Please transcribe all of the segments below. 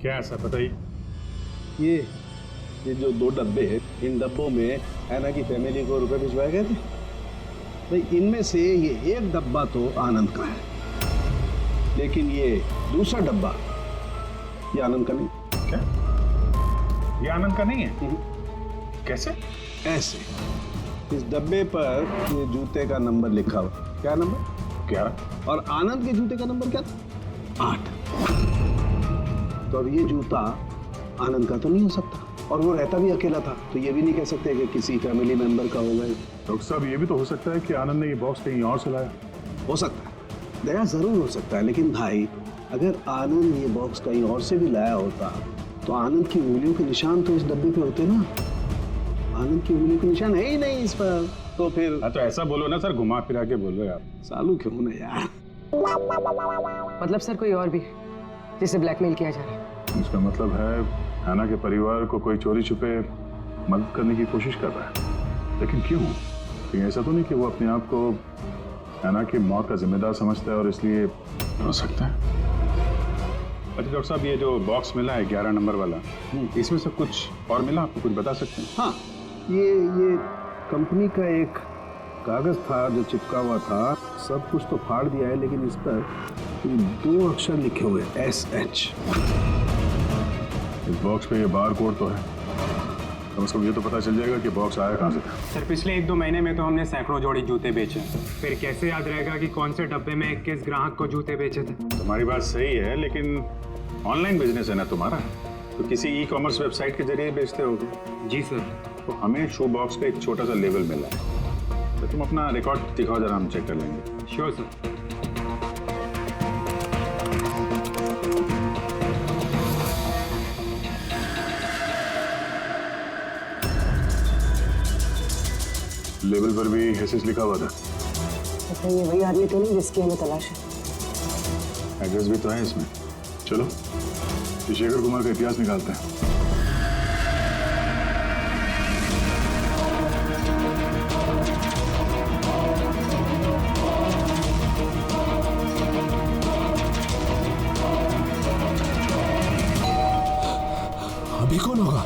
क्या ऐसा बताइए। ये जो 2 डब्बे हैं, इन डब्बों में हैना की फैमिली को रुपए भिजवाए गए थे भाई। इनमें से ये एक डब्बा तो आनंद का है, लेकिन ये दूसरा डब्बा ये आनंद का नहीं। क्या ये आनंद का नहीं है? कैसे? ऐसे इस डब्बे पर ये जूते का नंबर लिखा हुआ। क्या नंबर? 11। और आनंद के जूते का नंबर क्या था? 8। तो अब ये जूता आनंद का तो नहीं हो सकता, और वो रहता भी अकेला था, तो ये भी नहीं कह सकते कि किसी फैमिली मेंबर का होगा। डॉक्टर साहब ये भी तो हो सकता है कि आनंद ने ये बॉक्स कहीं और से लाया। हो सकता है दया, जरूर हो सकता है, लेकिन भाई अगर आनंद ये बॉक्स कहीं और से भी लाया होता तो आनंद की उंगलियों के निशान तो इस डब्बे पे होते ना। आनंद की उंगलियों के निशान है ही नहीं इस पर, तो फिर। हाँ तो ऐसा बोलो ना सर, घुमा फिरा के बोलो यार। सालू क्यों ना यार। मतलब सर कोई और भी जिसे ब्लैकमेल किया जा रहा है? इसका मतलब है हैना के परिवार को कोई चोरी छुपे मदद करने की कोशिश कर रहा है, लेकिन क्यों? कहीं ऐसा तो नहीं कि वो अपने आप को हैना की मौत का जिम्मेदार समझता है और इसलिए? हो सकता है। अच्छा डॉक्टर साहब, ये जो बॉक्स मिला है 11 नंबर वाला, इसमें से कुछ और मिला? आपको कुछ बता सकते हैं? हाँ, ये कंपनी का एक कागज था जो चिपका हुआ था। सब कुछ तो फाड़ दिया है, लेकिन इस पर 2 अक्षर लिखे हुए SH। इस बॉक्स पे ये बार कोड तो है, कम से कम ये तो पता चल जाएगा कि बॉक्स आया कहाँ से था। सर पिछले 1-2 महीने में तो हमने सैकड़ों जोड़ी जूते बेचे, फिर कैसे याद रहेगा कि कौन से डब्बे में किस ग्राहक को जूते बेचे थे? तुम्हारी बात सही है, लेकिन ऑनलाइन बिजनेस है ना तुम्हारा, तो किसी ई-कॉमर्स वेबसाइट के जरिए बेचते होगे। जी सर। तो हमें शू बॉक्स का एक छोटा सा लेबल मिला है, तो तुम अपना रिकॉर्ड दिखाओ जरा, हम चेक कर लेंगे। Sure sir. लेबल पर भी एसएस लिखा हुआ था। तो ये वही आदमी तो नहीं जिसकी हमें तलाश है? एड्रेस भी तो है इसमें। चलो शेखर कुमार का इतिहास निकालते हैं। अभी कौन होगा?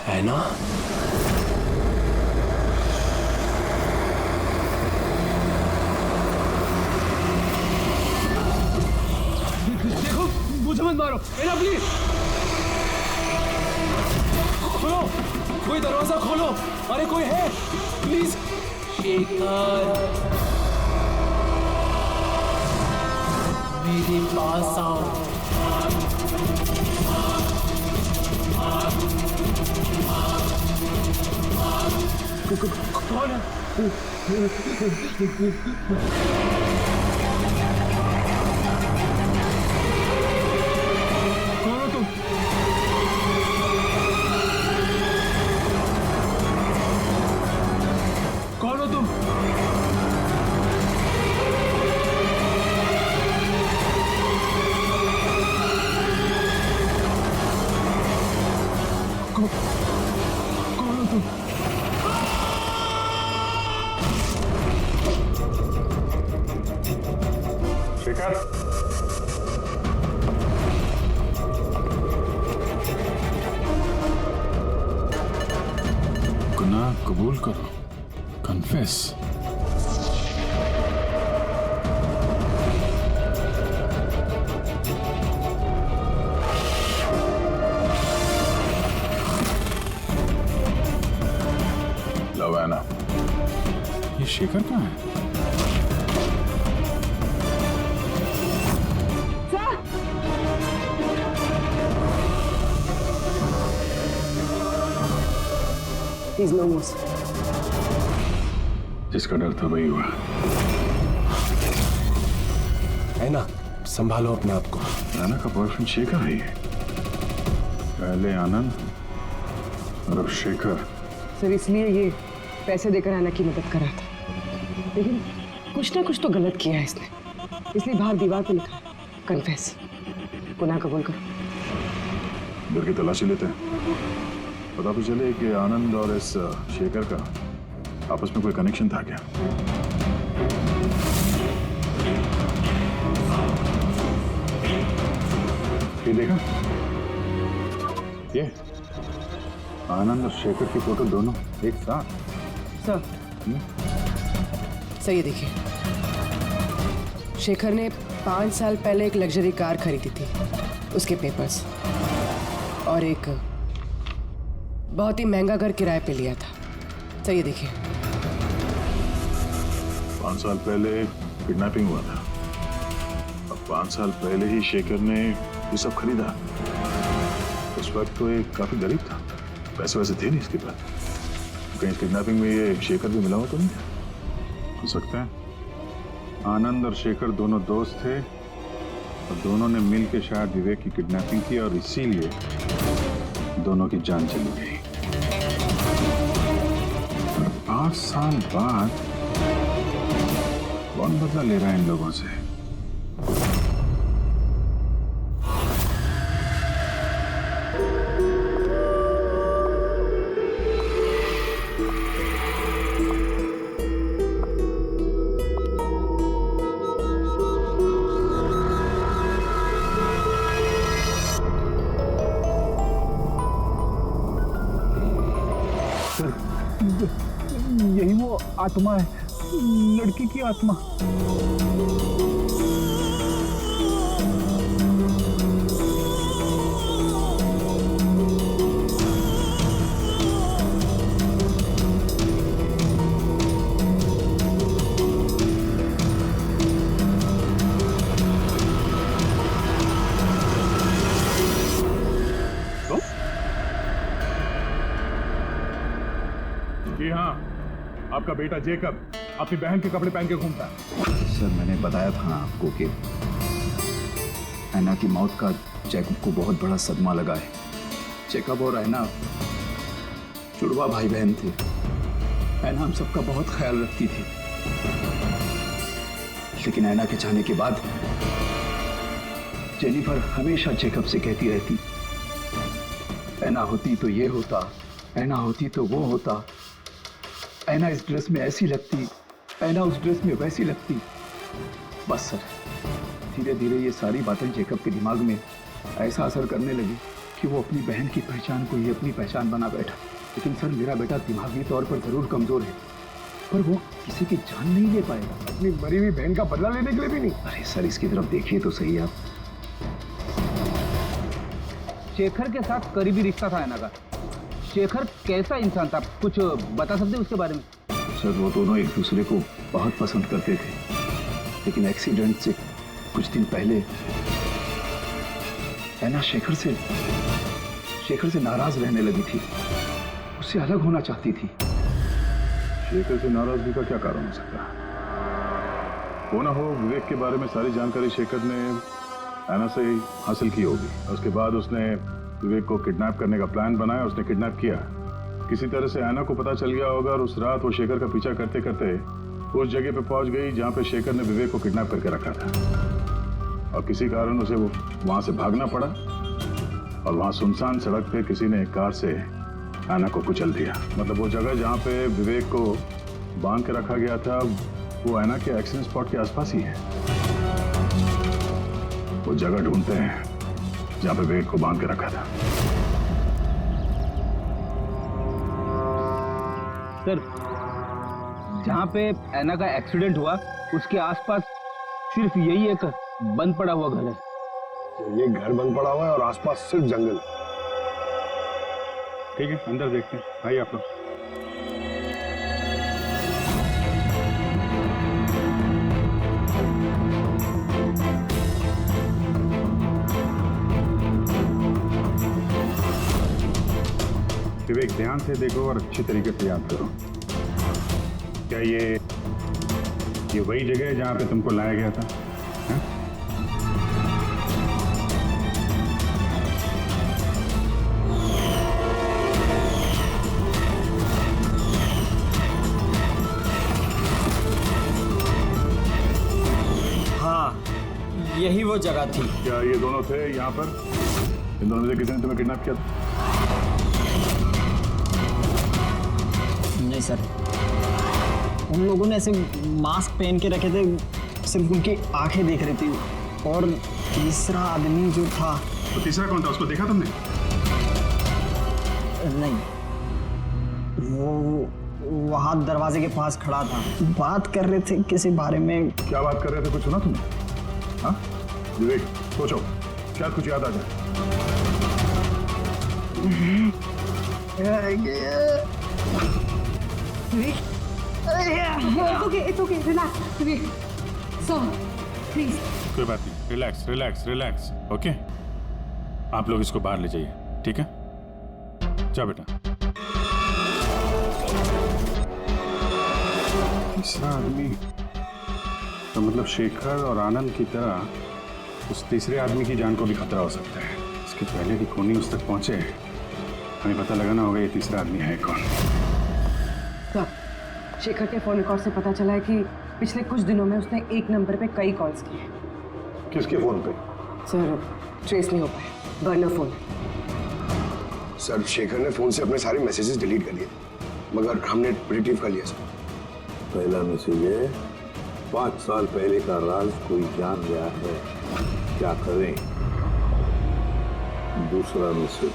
है ना? देखो, मुझे मत मारो, एना प्लीज खोलो, कोई दरवाजा खोलो। अरे कोई है प्लीज। शेखर मेरे पास आओ। कौन है? कौन हो तुम? कौन हो तुम? कौन हो तुम? शेखर, गुनाह कबूल करो, कन्फेस। शेखर कहाँ है? He's no more. जिसका डर था वही हुआ। है ना, संभालो अपने आप को। ऐना का बॉयफ्रेंड शेखर है ये। पहले आनंद और अब शेखर। सर इसलिए ये पैसे देकर ऐना की मदद कर रहा था, लेकिन कुछ ना कुछ तो गलत किया है इसने, इसलिए बाहर दीवार पर लिखा कन्फेस, गुनाह कबूल करो। घर की तलाशी लेते हैं, पता तो चले कि आनंद और इस शेखर का आपस में कोई कनेक्शन था क्या। ये देखा, ये आनंद और शेखर की फोटो दोनों एक साथ। सर सर ये देखिए, शेखर ने 5 साल पहले एक लग्जरी कार खरीदी थी, उसके पेपर्स, और एक बहुत ही महंगा घर किराए पे लिया था। सर ये देखिए, 5 साल पहले किडनैपिंग हुआ था, अब 5 साल पहले ही शेखर ने ये सब खरीदा। उस वक्त तो ये काफी गरीब था, पैसे वैसे थे नहीं इसके पास। कहीं किडनैपिंग में ये शेखर भी मिला हुआ तो नहीं था? हो सकता है आनंद और शेखर दोनों दोस्त थे और दोनों ने मिल के शायद विवेक की किडनैपिंग की और इसीलिए दोनों की जान चली गई। 5 साल बाद कौन बदला ले रहा है इन लोगों से? यही वो आत्मा है, लड़की की आत्मा। जी हाँ, आपका बेटा जेकब अपनी बहन के कपड़े पहन के घूमता है। सर मैंने बताया था आपको कि ऐना की मौत का जैकब को बहुत बड़ा सदमा लगा है। जैकब और ऐना जुड़वा भाई बहन थे। ऐना हम सबका बहुत ख्याल रखती थी, लेकिन ऐना के जाने के बाद जेनिफर हमेशा जैकब से कहती रहती, ऐना होती तो ये होता, ऐना होती तो वो होता, ऐना इस ड्रेस में ऐसी लगती, ऐना उस ड्रेस में वैसी लगती। बस सर, धीरे धीरे ये सारी बातें जैकब के दिमाग में ऐसा असर करने लगी कि वो अपनी बहन की पहचान को ही अपनी पहचान बना बैठा। लेकिन सर मेरा बेटा दिमागी तौर पर जरूर कमजोर है, पर वो किसी की जान नहीं ले पाएगा, अपनी मरी हुई बहन का बदला लेने के लिए भी नहीं। अरे सर इसकी तरफ देखिए तो सही आप। शेखर के साथ करीबी रिश्ता था ऐना का। शेखर कैसा इंसान था, कुछ बता सकते हैं उसके बारे में? सर वो दोनों एक दूसरे को बहुत पसंद करते थे, लेकिन एक्सीडेंट से कुछ दिन पहले ऐना शेखर से नाराज रहने लगी थी, उससे अलग होना चाहती थी। शेखर से नाराजगी का क्या कारण हो सकता है? हो ना हो विवेक के बारे में सारी जानकारी शेखर ने ऐना से हासिल की होगी। उसके बाद उसने विवेक को किडनैप करने का प्लान बनाया, उसने किडनैप किया। किसी तरह से ऐना को पता चल गया होगा और उस रात वो शेखर का पीछा करते करते उस जगह पे पहुंच गई जहां पे शेखर ने विवेक को किडनैप करके रखा था, और किसी कारण उसे वो वहां से भागना पड़ा और वहां सुनसान सड़क पे किसी ने एक कार से ऐना को कुचल दिया। मतलब वो जगह जहां पे विवेक को बांध के रखा गया था वो ऐना के एक्सीडेंट स्पॉट के आसपास ही है। वो जगह ढूंढते हैं जहां पे विवेक को बांध के रखा था। सर जहाँ पे ऐना का एक्सीडेंट हुआ उसके आसपास सिर्फ यही एक बंद पड़ा हुआ घर है। ये घर बंद पड़ा हुआ है और आसपास सिर्फ जंगल। ठीक है, अंदर देखते हैं। आइए आप लोग। विवेक, ध्यान से देखो और अच्छी तरीके से याद करो। क्या ये वही जगह है जहां पे तुमको लाया गया था? है? हाँ, यही वो जगह थी। क्या ये दोनों थे यहाँ पर? इन दोनों में से किसी ने तुम्हें किडनैप किया था? नहीं सर, उन लोगों ने ऐसे मास्क पहन के रखे थे, सिर्फ उनकी आंखें देख रही थी। और तीसरा आदमी जो था, तो तीसरा कौन था? उसको देखा तुमने? नहीं, वो वहाँ दरवाजे के पास खड़ा था, बात कर रहे थे किसी बारे में। क्या बात कर रहे थे? कुछ सुना तुमने? हाँ विवेक, सोचो, शायद कुछ याद आ जाए। It's okay, relax. Sir, please. कोई बात नहीं, रिलैक्स रिलैक्स रिलैक्स। ओके, आप लोग इसको बाहर ले जाइए, ठीक है? जा बेटा। तीसरा आदमी तो मतलब शेखर और आनंद की तरह उस तीसरे आदमी की जान को भी खतरा हो सकता है। इसके पहले कि खूनी उस तक पहुंचे, हमें पता लगाना होगा ये तीसरा आदमी है कौन। सर, शेखर के फोन रिकॉर्ड से पता चला है कि पिछले कुछ दिनों में उसने एक नंबर पे कई कॉल्स किए। किसके फोन पे? सर, ट्रेस नहीं हो पाए, बर्नर फोन। सर, शेखर ने फोन से अपने सारे मैसेजेस डिलीट कर लिए, मगर हमने रिट्रीव कर लिया सर। पहला मैसेज है, 5 साल पहले का राज कोई जान गया है, क्या करें। दूसरा मैसेज,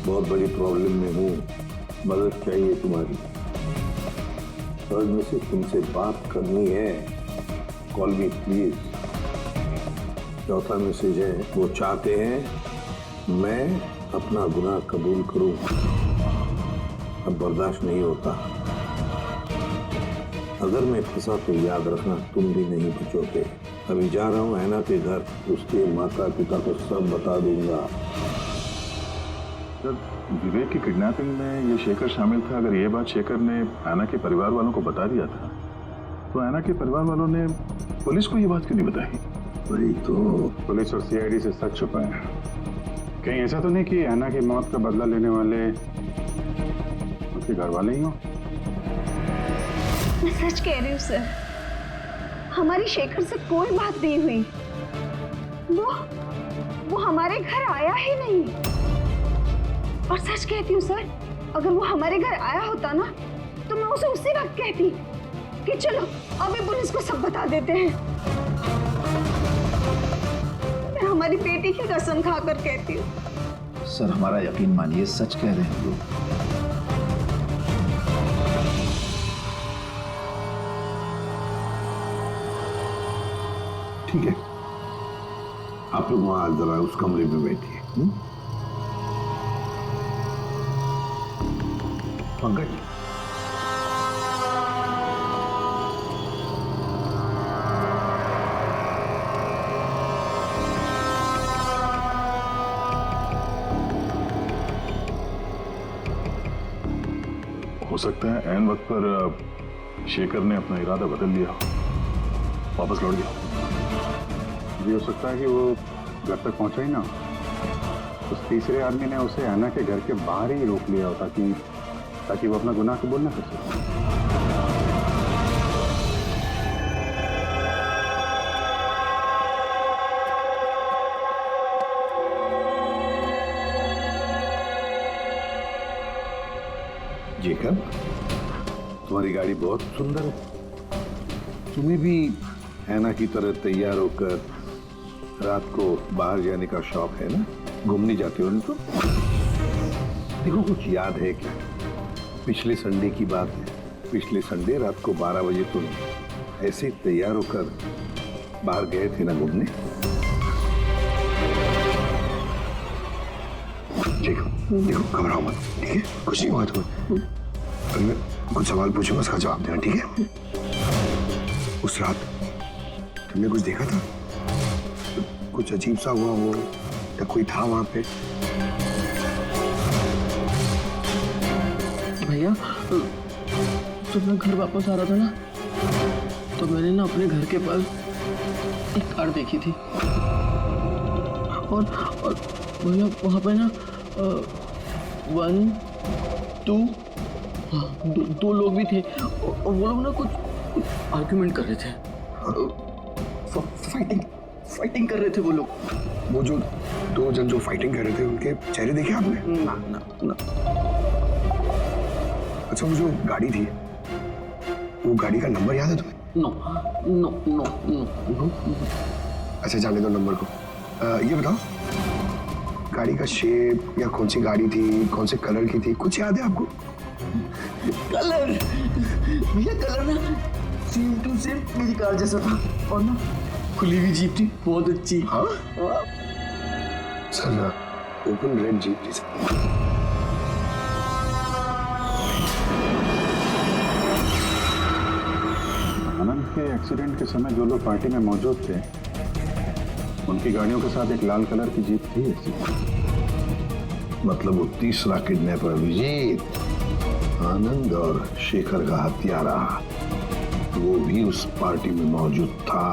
बहुत बड़ी प्रॉब्लम में हूँ, मदद चाहिए तुम्हारी। थर्ड मैसेज, तुमसे बात करनी है, कॉल मी प्लीज। चौथा मैसेज है, वो चाहते हैं मैं अपना गुनाह कबूल करूं, अब बर्दाश्त नहीं होता। अगर मैं फंसा तो याद रखना तुम भी नहीं बचोगे। अभी जा रहा हूँ ऐना के घर, उसके माता पिता को सब बता दूंगा। सर, विवेक की किडनैपिंग में ये शेखर शामिल था। अगर ये बात शेखर ने ऐना के परिवार वालों को बता दिया था, तो ऐना के परिवार वालों ने पुलिस को ये बात क्यों नहीं बताई? वही तो, पुलिस और सीआईडी से सच छुपाए। कहीं ऐसा तो नहीं कि ऐना की मौत का बदला लेने वाले उसके घर वाले ही हों? मैं सच कह रही हूँ सर, हमारी शेखर से कोई बात नहीं हुई। वो हमारे घर आया ही नहीं। और सच कहती हूँ सर, अगर वो हमारे घर आया होता ना, तो मैं उसे उसी वक्त कहती कि चलो अभी पुलिस को सब बता देते हैं। मैं हमारी बेटी की कसम खाकर कहती हूँ। सर, हमारा यकीन मानिए, सच कह रहे हैं लोग। ठीक है, आप लोग वहां जरा उस कमरे में बैठिए। पंकज, हो सकता है ऐन वक्त पर शेखर ने अपना इरादा बदल लिया, वापस लौट गया। ये हो सकता है कि वो घर तक पहुंचा ही ना, उस तीसरे आदमी ने उसे ऐना के घर के बाहर ही रोक लिया हो, ताकि वो अपना गुनाह कबूल ना कर सके। जेकब, तुम्हारी गाड़ी बहुत सुंदर है। तुम्हें भी ऐना की तरह तैयार होकर रात को बाहर जाने का शौक है ना? घूमने जाते हो ना तुम? देखो, कुछ याद है क्या? पिछले संडे की बात है। पिछले संडे रात को 12 बजे तुम ऐसे तैयार होकर बाहर गए थे ना घूमने? देखो, घबराओ मत, ठीक है? कुछ नहीं हुआ तुम्हें। अगर मैं कुछ सवाल पूछूंगा, उसका जवाब देना, ठीक है? उस रात तुमने कुछ देखा था? कुछ अजीब सा हुआ हो, या कोई था वहां पे? भैया जब मैं घर वापस आ रहा था ना तो मैंने ना अपने घर के पास एक कार देखी थी और भैया वहाँ पे ना 1 2 दो लोग भी थे और वो लोग ना कुछ आर्ग्यूमेंट कर रहे थे, फाइटिंग कर रहे थे वो लोग। वो जो 2 जन जो फाइटिंग कर रहे थे उनके चेहरे देखे आपने? ना ना ना। अच्छा, वो जो गाड़ी थी वो गाड़ी का नंबर याद है तुम्हें? No no no no no. अच्छा, जाने दो नंबर को। ये बताओ गाड़ी का शेप या कौन सी गाड़ी थी, कौन से कलर की थी, कुछ याद है आपको? कलर भैया, कलर ना सेम टू सेम मेरी कार जैसा था और ना खुली हुई जीप थी, बहुत अच्छी। हाँ सर, ओपन रेड जीप थी सर। आनंद के एक्सीडेंट के समय जो लोग पार्टी में मौजूद थे उनकी गाड़ियों के साथ एक लाल कलर की जीप थी ऐसी। मतलब वो तीसरा किडनैपर अभिजीत आनंद और शेखर का हत्यारा, वो भी उस पार्टी में मौजूद था।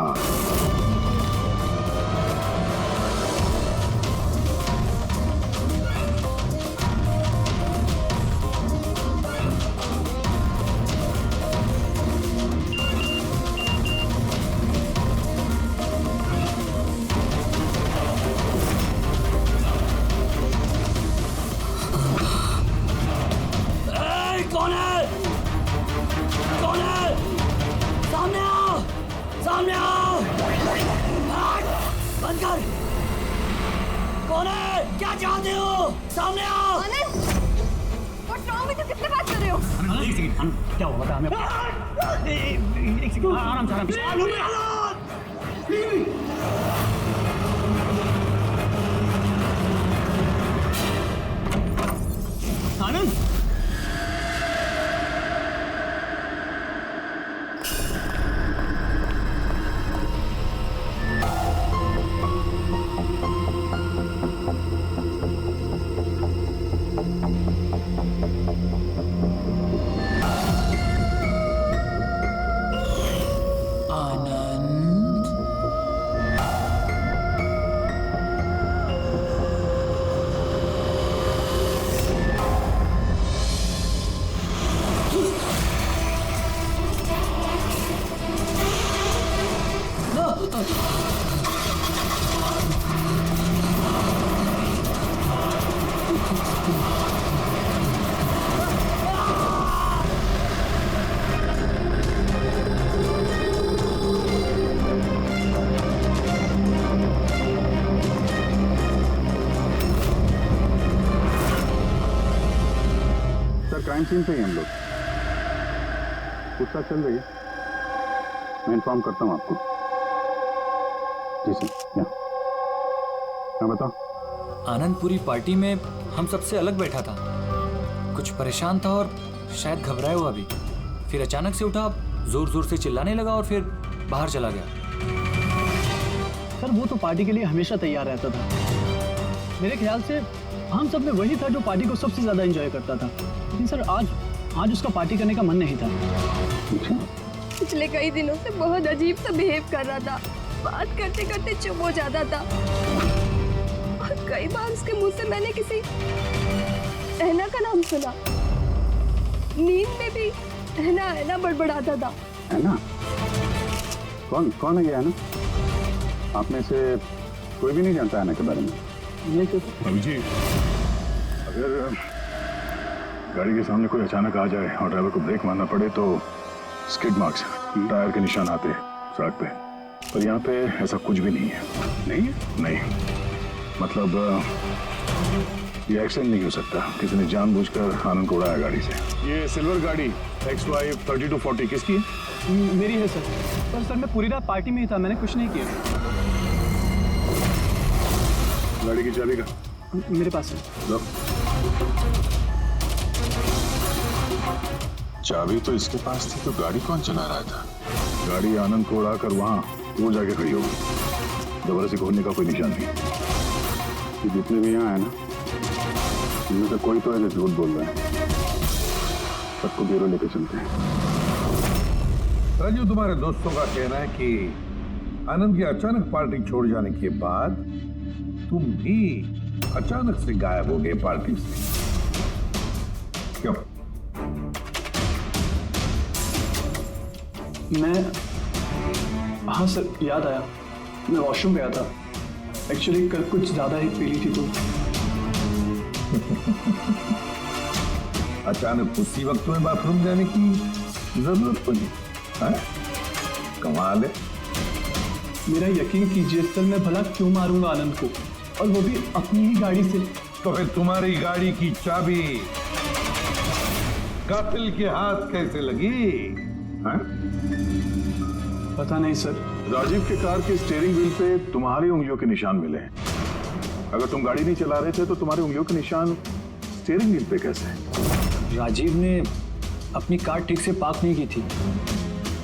कौन है? कौन है? सामने आओ! सामने आओ! बंद कर! कौन है? क्या चाहते हो? सामने आओ! आनंद! What's wrong with you? कितने बात कर रहे हो? एक सेकंड, क्या हुआ था हमें? एक सेकंड, आराम से आनंद। क्राइम सीन पे ही हम लोग, पूछताछ चल रही है, मैं इन्फॉर्म करता हूँ आपको। जी सर। क्या बताओ? आनंद पूरी पार्टी में हम सबसे अलग बैठा था, कुछ परेशान था और शायद घबराया हुआ भी। फिर अचानक से उठा, जोर जोर से चिल्लाने लगा और फिर बाहर चला गया। सर वो तो पार्टी के लिए हमेशा तैयार रहता था। मेरे ख्याल से हम सब में वही था जो पार्टी को सबसे ज्यादा एंजॉय करता था। लेकिन सर आज उसका पार्टी करने का मन नहीं था। पिछले कई दिनों से बहुत अजीब सा बिहेव कर रहा था, बात करते करते चुप हो जाता था और कई बार उसके मुंह से मैंने किसी ऐना का नाम सुना। नींद में भी ऐना बड़बड़ाता था। ऐना? कौन है ये ऐना? आप में से कोई भी नहीं जानता ऐना के बारे में? अभिजीत, अगर गाड़ी के सामने कोई अचानक आ जाए और ड्राइवर को ब्रेक मारना पड़े तो स्किड मार्क्स, टायर के निशान आते सड़क पे, पर यहाँ पे ऐसा कुछ भी नहीं है। नहीं है? नहीं, मतलब ये एक्सीडेंट नहीं हो सकता। किसी ने जानबूझकर आनंद को उड़ाया गाड़ी से। ये सिल्वर गाड़ी XY 3240 किसकी है? मेरी है सर। पर सर मैं पूरी रात पार्टी में ही था, मैंने कुछ नहीं किया। गाड़ी की चाबी का? मेरे पास है। चाबी तो इसके पास थी, तो गाड़ी कौन चला रहा था? गाड़ी आनंद को उड़ाकर वहां दूर जाके खड़ी होगी। दोबारा से खोलने का कोई निशान नहीं। ये जितने भी यहाँ है ना, इनमें से कोई तो है जो झूठ बोल रहा है। सबको ब्यूरो लेके चलते हैं। राजू, तुम्हारे दोस्तों का कहना है कि आनंद की अचानक पार्टी छोड़ जाने के बाद तुम भी अचानक से गायब हो गए पार्टी से। क्यों? मैं, हाँ सर, याद आया, मैं वॉशरूम गया था। एक्चुअली कल कुछ ज्यादा ही पी ली थी तो। अचानक उसी वक्त तुम्हें बाथरूम जाने की जरूरत पड़ी? कमाल है। मेरा यकीन कीजिए सर, मैं भला क्यों मारूंगा आनंद को, और वो भी अपनी ही गाड़ी से। तो फिर तुम्हारी गाड़ी की चाबी कातिल के हाथ कैसे लगी? पता नहीं सर। राजीव के कार के स्टीयरिंग व्हील पे तुम्हारी उंगलियों के निशान मिले हैं। अगर तुम गाड़ी नहीं चला रहे थे तो तुम्हारी उंगलियों के निशान स्टीयरिंग व्हील पे कैसे? राजीव ने अपनी कार ठीक से पार्क नहीं की थी,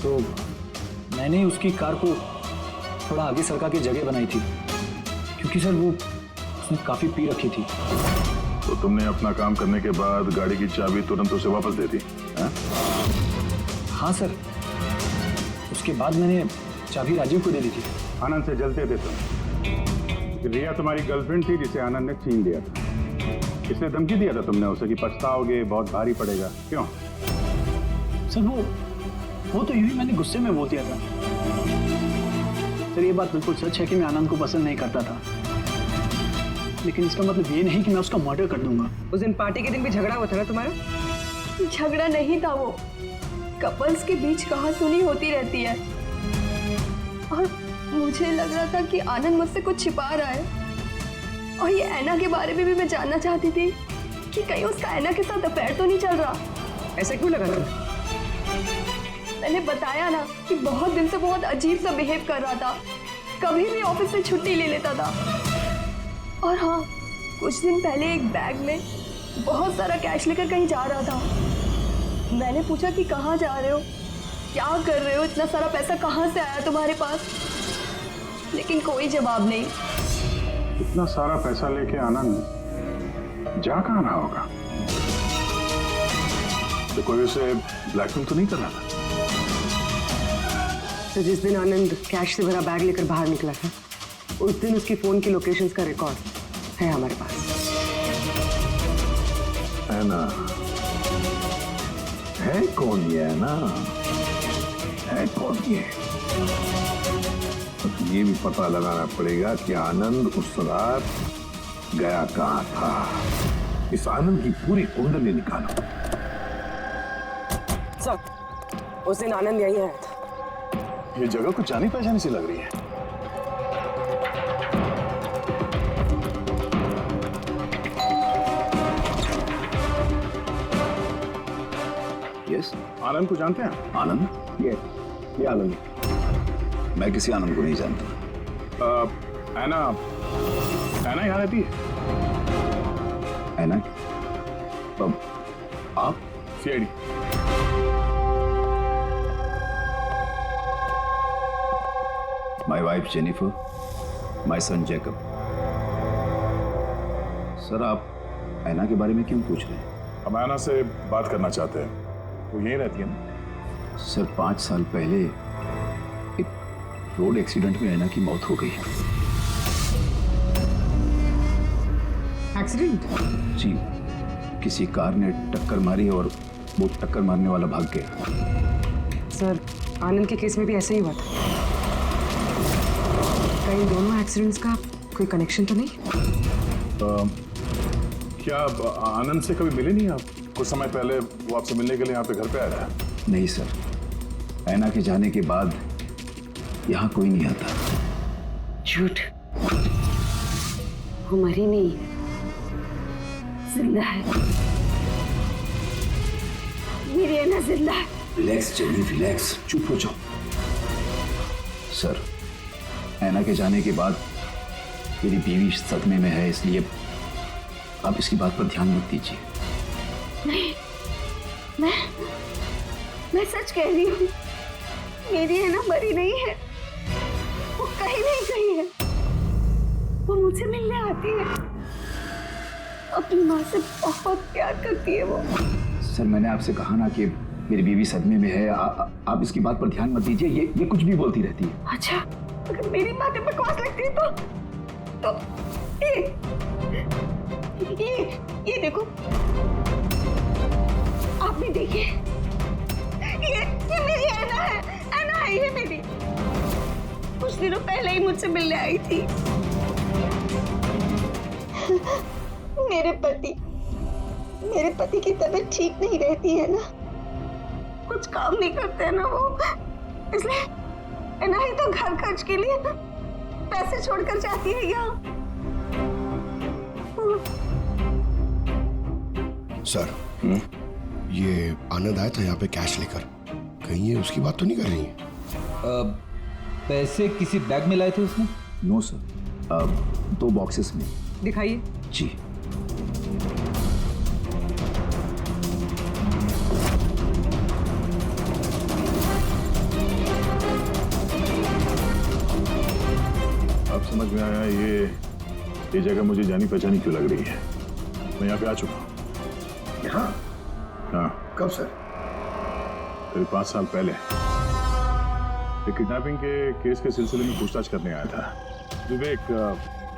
तो मैंने उसकी कार को थोड़ा आगे सरका के जगह बनाई थी, क्योंकि सर वो उसने काफी पी रखी थी। तो तुमने अपना काम करने के बाद गाड़ी की चाबी तुरंत उसे वापस दे दी? हाँ सर, उसके बाद मैंने चाबी राजीव को दे दी थी। आनंद से जलते थे तुम। रिया तुम्हारी गर्लफ्रेंड थी जिसे आनंद ने छीन लिया था। इसलिए धमकी दिया था तुमने उसे कि पछताओगे, बहुत भारी पड़ेगा। क्यों? सर वो तो यूं ही मैंने गुस्से में बोल दिया था। सर ये बात बिल्कुल सच है कि मैं आनंद को पसंद नहीं करता था, लेकिन इसका मतलब ये नहीं कि मैं उसका मर्डर कर दूंगा। उस दिन पार्टी के दिन भी झगड़ा हुआ था ना तुम्हारा? झगड़ा नहीं था वो, कपल्स के बीच कहासुनी होती रहती है, और मुझे लग रहा था कि आनंद मुझसे कुछ छिपा रहा है। और ये ऐना के बारे में भी मैं जानना चाहती थी कि कहीं उसका ऐना के साथ अफेयर तो नहीं चल रहा। ऐसा क्यों लगा था? मैंने बताया ना कि बहुत दिन से बहुत अजीब सा बिहेव कर रहा था, कभी भी ऑफिस से छुट्टी ले लेता था। और हाँ, कुछ दिन पहले एक बैग में बहुत सारा कैश लेकर कहीं जा रहा था। मैंने पूछा कि कहाँ जा रहे हो, क्या कर रहे हो, इतना सारा पैसा कहाँ से आया तुम्हारे पास? लेकिन कोई जवाब नहीं। इतना सारा पैसा लेके आनंद जा कहाँ रहा होगा? तो कोई उसे ब्लैकमेल तो नहीं कर रहा था? तो जिस दिन आनंद कैश से भरा बैग लेकर बाहर निकला था, उस दिन उसकी फोन की लोकेशंस का रिकॉर्ड है हमारे पास। है ना? है कौन ये? है ना? है कौन ये? तो ये भी पता लगाना पड़ेगा कि आनंद उस रात गया कहाँ था। इस आनंद की पूरी कुंडली निकालो। सर, उस दिन आनंद यहीं आया था। ये जगह कुछ जानी पहचानी सी लग रही है। यस, आनंद को जानते हैं? आनंद? ये आनंद। मैं किसी आनंद को नहीं जानता। ऐना यहाँ रहती है? ऐना? आप? CID. My wife Jennifer, my son Jacob. Sir, आप ऐना के बारे में क्यों पूछ रहे हैं? हम ऐना से बात करना चाहते हैं। वो यहीं रहती है ना? सर, 5 साल पहले एक रोड एक्सीडेंट में ऐना की मौत हो गई। एक्सीडेंट? जी, किसी कार ने टक्कर मारी और वो टक्कर मारने वाला भाग गया। सर, आनंद के केस में भी ऐसा ही हुआ था। कहीं दोनों एक्सीडेंट्स का कोई कनेक्शन तो नहीं? क्या आनंद से कभी मिले नहीं आप? कुछ समय पहले वो आपसे मिलने के लिए यहाँ पे घर पे आया था? नहीं सर, ऐना के जाने के बाद यहाँ कोई नहीं आता। झूठ, वो मरी नहीं, जिंदा है। मेरी ऐना जिंदा है। रिलैक्स जेनी, रिलैक्स, चुप हो जाओ। सर, ऐना के जाने के बाद मेरी बीवी सदमे में है, इसलिए आप इसकी बात पर ध्यान मत दीजिए। नहीं, मैं सच कह रही हूँ, मेरी ऐना मरी नहीं है, वो कहीं नहीं गई है। वो मुझसे मिलने आती है, अपनी माँ से बहुत प्यार करती है वो। सर मैंने आपसे कहा ना कि मेरी बीवी सदमे में है, आप इसकी बात पर ध्यान मत दीजिए, ये कुछ भी बोलती रहती है। अच्छा, अगर मेरी बातें बकवास लगती है तो ये देखो, आप भी देखिए, ये मेरी ऐना है ये मेरी। कुछ दिनों पहले ही मुझसे मिलने आई थी। मेरे पति की तबीयत ठीक नहीं रहती है ना, कुछ काम नहीं करते हैं ना वो, इसलिए ऐना ही तो घर खर्च के लिए पैसे छोड़कर जाती है यहाँ। सर, ये आनंद आया था यहाँ पे कैश लेकर, कहीं ये उसकी बात तो नहीं कर रही है? पैसे किसी बैग में लाए थे उसने? नो सर, 2 बॉक्सेस में। दिखाइए। जी। अब समझ में आया ये जगह मुझे जानी पहचानी क्यों लग रही है। मैं यहाँ पे आ चुका हूँ। यहाँ? हाँ। कब सर? करीब 5 साल पहले किडनैपिंग के केस के सिलसिले में पूछताछ करने आया था। विवेक,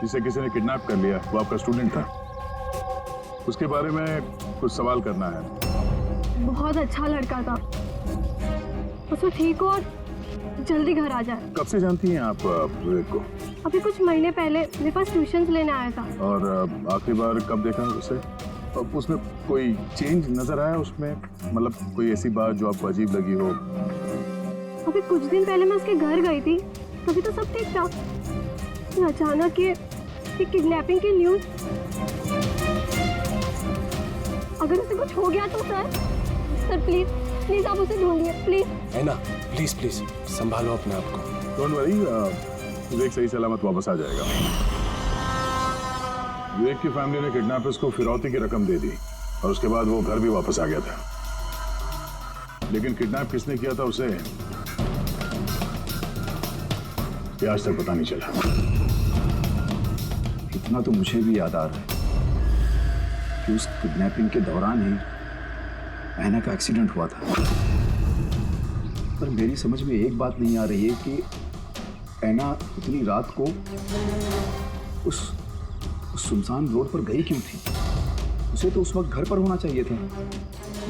जिसे किसी ने किडनैप कर लिया, वो आपका स्टूडेंट था। उसके बारे में कुछ सवाल करना है। बहुत अच्छा लड़का था, उसको ठीक हो और जल्दी घर आ जाए। कब से जानती हैं आप विवेक को? अभी कुछ महीने पहले मेरे पास ट्यूशंस लेने आया था। और आखिरी बार कब देखा उसे? उसमें कोई चेंज नजर आया उसमें? मतलब कोई ऐसी बात जो आपको अजीब लगी हो? अभी कुछ दिन पहले मैं उसके घर गई थी, तभी तो सब ठीक था। अचानक ये किडनैपिंग की न्यूज। अगर उसे कुछ हो गया तो सर प्लीज आप उसे ढूंढिए प्लीज। ऐना, प्लीज संभालो अपने आप को। डोंट वरी, विवेक सही सलामत वापस आ जाएगा। विवेक की फैमिली ने किडनैपर्स को फिरौती की रकम दे दी और उसके बाद वो घर भी वापस आ गया था। लेकिन किडनैप किसने किया था उसे ये आज तक पता नहीं चला। इतना तो मुझे भी याद आ रहा है कि उस किडनैपिंग के दौरान ही ऐना का एक्सीडेंट हुआ था। पर मेरी समझ में एक बात नहीं आ रही है कि ऐना इतनी रात को उस सुनसान रोड पर गई क्यों थी? उसे तो उस वक्त घर पर होना चाहिए था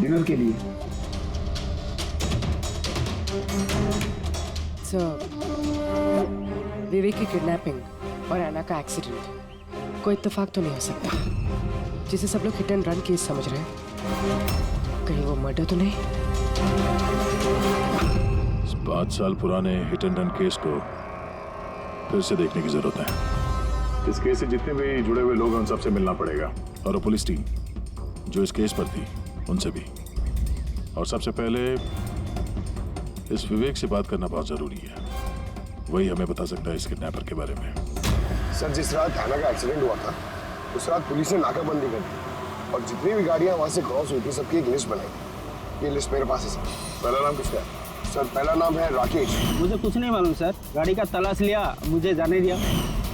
डिनर के लिए। विवेक की किडनैपिंग और ऐना का एक्सीडेंट कोई इत्तेफाक तो नहीं हो सकता, जिसे सब लोग हिट एंड रन केस समझ रहे हैं। कहीं वो मर्डर तो नहीं? 5 साल पुराने हिट एंड रन केस को फिर से देखने की जरूरत है। इस केस से जितने भी जुड़े हुए लोग हैं उन सबसे मिलना पड़ेगा, और वो पुलिस टीम जो इस केस पर थी उनसे भी। और सबसे पहले इस विवेक से बात करना बहुत जरूरी है। वही हमें बता सकता है इस किडनैपर के बारे में। सर, जिस रात ऐना का एक्सीडेंट हुआ था उस रात पुलिस ने नाकाबंदी कर दी और जितनी भी गाड़ियां वहां से क्रॉस हुई थी सबकी एक लिस्ट बनाई। ये लिस्ट मेरे पास है सर। पहला नाम किसका है? सर, पहला नाम है राकेश। मुझे कुछ नहीं मालूम सर, गाड़ी का तलाश लिया, मुझे जाने दिया।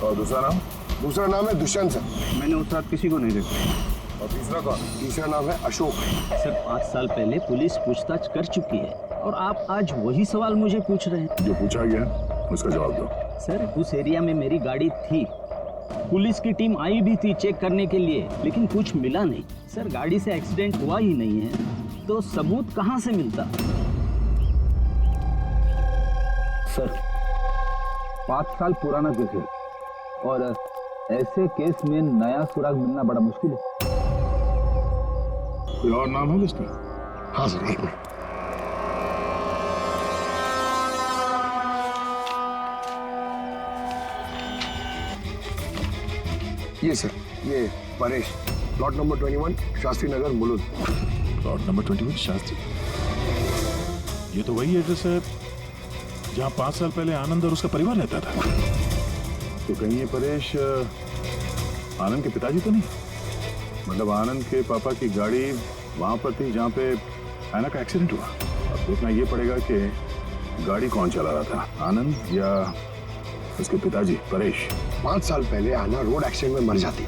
और दूसरा नाम? दूसरा नाम है दुष्यंत सर। मैंने उस रात किसी को नहीं देखा। और तीसरा कौन? तीसरा नाम है अशोक। सर, 5 साल पहले पुलिस पूछताछ कर चुकी है और आप आज वही सवाल मुझे पूछ रहे हैं। जो पूछा गया उसका जवाब दो। सर, उस एरिया में मेरी गाड़ी थी, पुलिस की टीम आई भी थी चेक करने के लिए, लेकिन कुछ मिला नहीं। सर, गाड़ी से एक्सीडेंट हुआ ही नहीं है तो सबूत कहां से मिलता? सर, 5 साल पुराना केस है और ऐसे केस में नया सुराग मिलना बड़ा मुश्किल है। कोई और नाम है लिस्ट में? हाँ सर, एक मिनट। ये सर, ये Paresh, plot number 21 Shastri Nagar Mulund. Plot number 21 Shastri. ये तो वही एड्रेस है जहाँ 5 साल पहले आनंद और उसका परिवार रहता था। तो कहीं ये परेश आनंद के पिताजी तो नहीं? मतलब आनंद के पापा की गाड़ी वहां पर थी जहाँ पे ऐना का एक्सीडेंट हुआ। अब देखना ये पड़ेगा कि गाड़ी कौन चला रहा था, आनंद या उसके पिताजी परेश। 5 साल पहले आना रोड एक्सीडेंट में मर जाती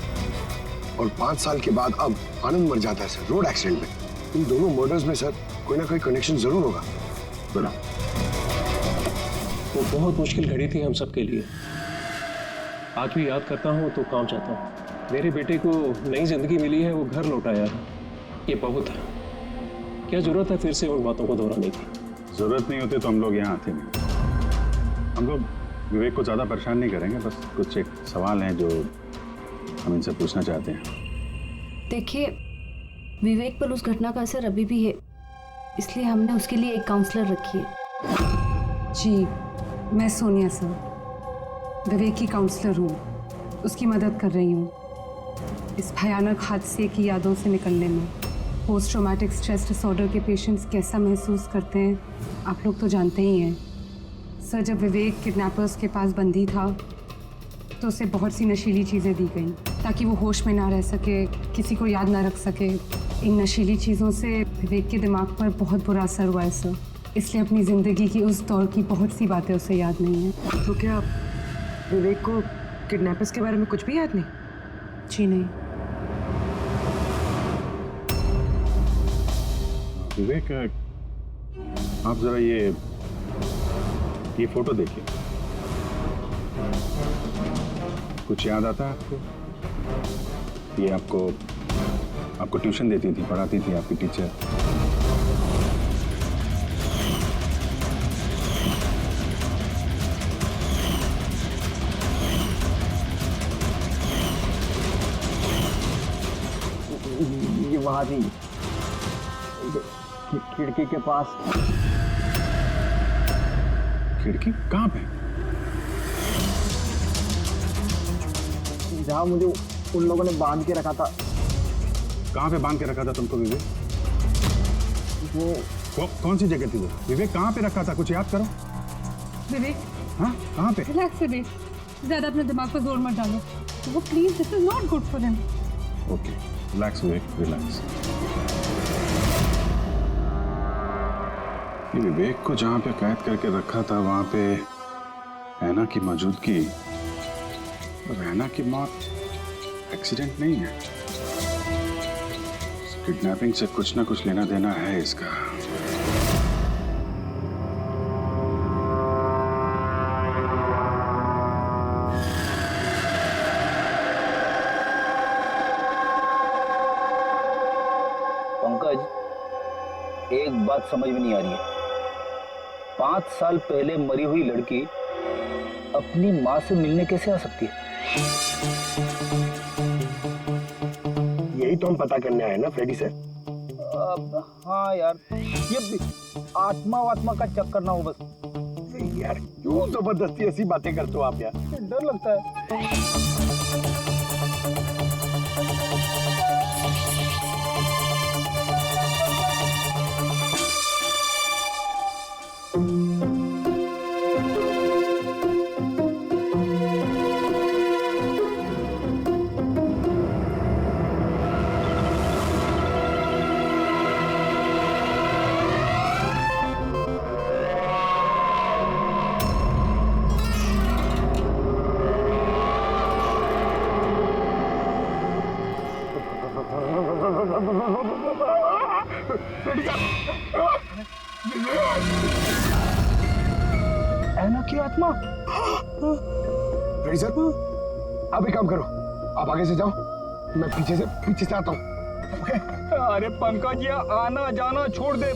और 5 साल के बाद अब आनंद मर जाता है सर रोड एक्सीडेंट में। इन दोनों मर्डर्स में सर कोई ना कोई कनेक्शन जरूर होगा। बोला वो बहुत मुश्किल घड़ी थी हम सबके लिए। आज भी याद करता हूँ तो काम चाहता हूँ। मेरे बेटे को नई जिंदगी मिली है, वो घर लौटाया है, ये बहुत है। क्या जरूरत है फिर से उन बातों को दोहराने की? जरूरत नहीं होती तो हम लोग यहाँ आते नहीं। हम लोग विवेक को ज़्यादा परेशान नहीं करेंगे, बस कुछ एक सवाल हैं जो हम इनसे पूछना चाहते हैं। देखिए, विवेक पर उस घटना का असर अभी भी है, इसलिए हमने उसके लिए एक काउंसलर रखी है। जी, मैं सोनिया सर, विवेक की काउंसलर हूँ, उसकी मदद कर रही हूँ इस भयानक हादसे की यादों से निकलने में। पोस्ट ट्रॉमेटिक स्ट्रेस डिसऑर्डर के पेशेंट्स कैसा महसूस करते हैं आप लोग तो जानते ही हैं। सर, जब विवेक किडनैपर्स के पास बंदी था तो उसे बहुत सी नशीली चीज़ें दी गई ताकि वो होश में ना रह सके, किसी को याद ना रख सके। इन नशीली चीज़ों से विवेक के दिमाग पर बहुत बुरा असर हुआ है सर, इसलिए अपनी ज़िंदगी की उस दौर की बहुत सी बातें उसे याद नहीं है। तो क्या विवेक को किडनैपर्स के बारे में कुछ भी याद नहीं? जी नहीं। विवेक, आप जरा ये फोटो देखिए, कुछ याद आता है आपको? ये आपको ट्यूशन देती थी, पढ़ाती थी आपकी टीचर। ये वहां थी खिड़की के पास। खिड़की कहाँ पे? जहाँ मुझे उन लोगों ने बांध के रखा था। कहाँ पे बांध के रखा था तुमको विवेक? वो कौन सी जगह थी वो? विवेक कहाँ पे रखा था, कुछ याद करो। विवेक, हाँ कहाँ पे? रिलैक्स विवेक, ज्यादा अपने दिमाग पर जोर मत डालो। वो please, this is not good for him. Okay, relax Vivek, relax. Vivek को जहाँ पे कैद करके रखा था वहाँ पे ऐना की मौजूदगी, ऐना की मौत एक्सीडेंट नहीं है। किडनैपिंग से कुछ ना कुछ लेना देना है इसका। पंकज, एक बात समझ में नहीं आ रही है। 5 साल पहले मरी हुई लड़की अपनी माँ से मिलने कैसे आ सकती है? यही तो हम पता करने आए ना फ्रेडी सर। हाँ यार, ये आत्मा वात्मा का चक्कर ना हो बस। यार क्यों जबरदस्ती ऐसी बातें करते हो आप यार? डर लगता है। ऐना की आत्मा। रेडी सर, आप एक काम करो, आप आगे से जाओ, मैं पीछे से आता हूँ। ओके? अरे पंकज, ये आना जाना छोड़ दे,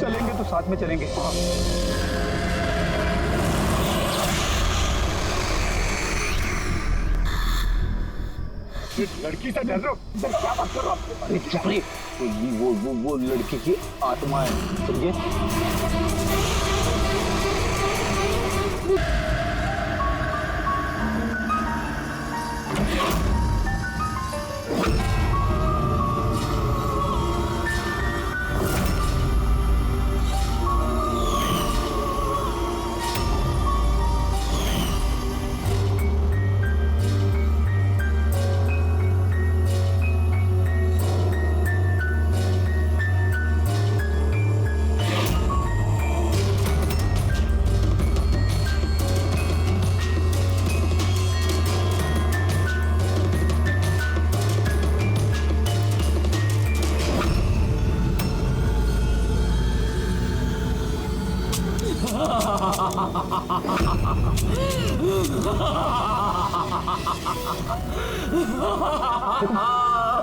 चलेंगे तो साथ में चलेंगे। लड़की से डर रहे हो? सर क्या बात कर रहे हो आप? अरे चलिए, वो लड़की की आत्मा है, समझे?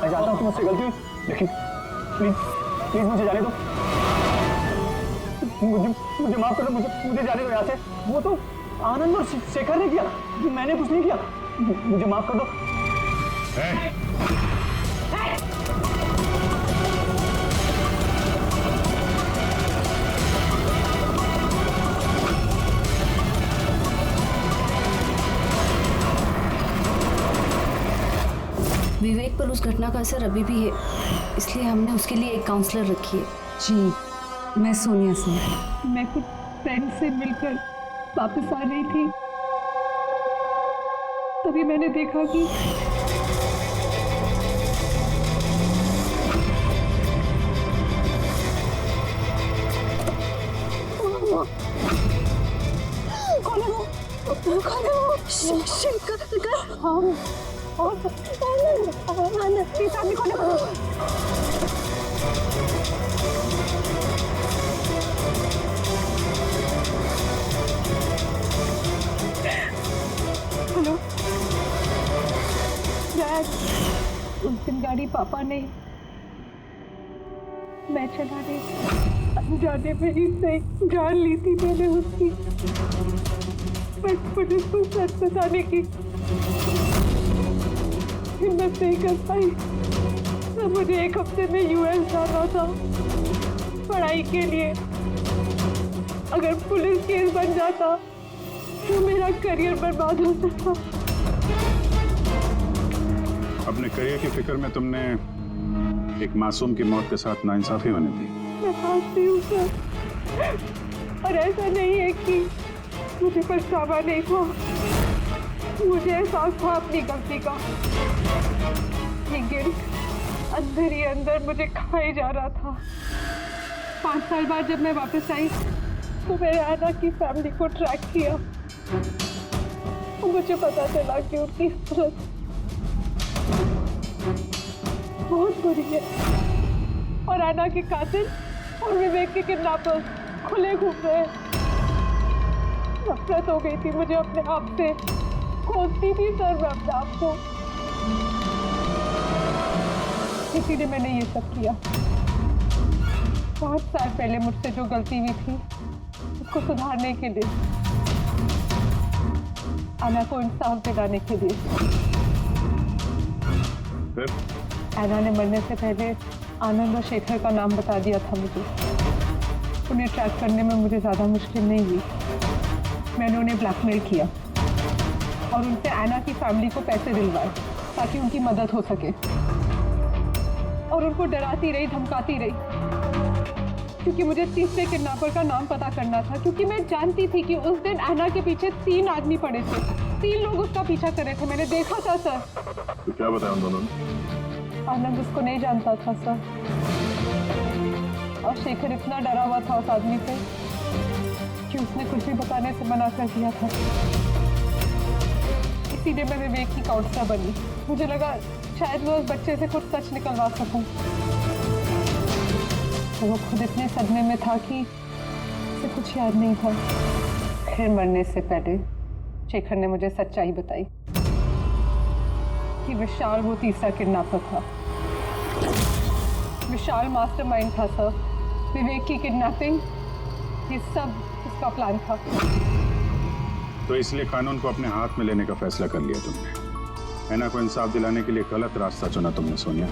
मैं जानता हूँ कि मुझसे गलती हुई, लेकिन प्लीज प्लीज मुझे जाने दो। मुझे माफ कर दो, मुझे जाने दो यहाँ से। वो तो आनंद और शेखर ने किया, मैंने कुछ नहीं किया। मुझे माफ कर दो। विवेक पर उस घटना का असर अभी भी है, इसलिए हमने उसके लिए एक काउंसलर रखी है। जी, मैं सोनिया सिंह। मैं कुछ फ्रेंड से मिलकर वापस आ रही थी, तभी मैंने देखा कि कौन है वो? शेखर। हाँ, और आनंद की सामने कौन है? हेलो डैड, उस दिन गाड़ी पापा ने, मैं चलाने अनजाने में ही सही जान ली थी मैंने उसकी, बट पुलिस को सच बताने की हिम्मत नहीं कर पाई। तो मुझे एक हफ्ते में यूएस जाना था पढ़ाई के लिए। अगर पुलिस केस बन जाता तो मेरा करियर बर्बाद हो सकता। अपने करियर की फिक्र में तुमने एक मासूम की मौत के साथ नाइंसाफी होने दी। मैं समझती हूँ सर, और ऐसा नहीं है कि मुझे पछतावा नहीं था, मुझे एहसास था अपनी गलती का। ये गिल्ट अंदर ही अंदर मुझे खाए जा रहा था। 5 साल बाद जब मैं वापस आई तो मैंने आना की फैमिली को ट्रैक किया। मुझे पता चला कि उनकी हालत बहुत बुरी है, और आना के कातिल और विवेक के किडनैपर्स खुले घूम रहे हैं। नफरत हो गई थी मुझे अपने आप से, खोजती थी सर मैं अपने आप को, इसीलिए मैंने ये सब किया। 5 साल पहले मुझसे जो गलती हुई थी उसको सुधारने के लिए, आना को इंसाफ दिलाने के लिए। आना ने मरने से पहले आनंद और शेखर का नाम बता दिया था मुझे। उन्हें ट्रैक करने में मुझे ज़्यादा मुश्किल नहीं हुई। मैंने उन्हें ब्लैकमेल किया और उनसे आना की फैमिली को पैसे दिलवाए ताकि उनकी मदद हो सके, और उनको डराती रही, धमकाती रही, क्योंकि मुझे तीसरे किडनैपर का नाम पता करना था। क्योंकि मैं जानती थी कि उस दिन आना के पीछे 3 आदमी पड़े थे, 3 लोग उसका पीछा कर रहे थे। मैंने देखा था सर। तो क्या बताया उन दोनों ने? आनंद उसको नहीं जानता था सर, और शेखर इतना डरा हुआ था उस आदमी से कि उसने कुछ भी बताने से मना कर दिया था। इसीलिए मैं विवेक की काउंसलर बनी। मुझे लगा शायद मैं उस बच्चे से कुछ सच निकलवा सकूं। तो वो खुद इतने सदमे में था कि उसे कुछ याद नहीं था। फिर मरने से पहले शेखर ने मुझे सच्चाई बताई कि विशाल वो तीसरा किडनैपर था। विशाल मास्टरमाइंड था सर। विवेक की किडनैपिंग, ये सब उसका प्लान था। तो इसलिए कानून को अपने हाथ में लेने का फैसला कर लिया तुमने। ऐना को इंसाफ दिलाने के लिए गलत रास्ता चुना तुमने सोनिया,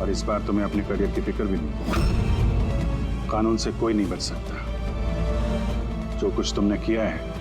और इस बार तुम्हें अपने करियर की फिक्र भी नहीं। कानून से कोई नहीं बच सकता। जो कुछ तुमने किया है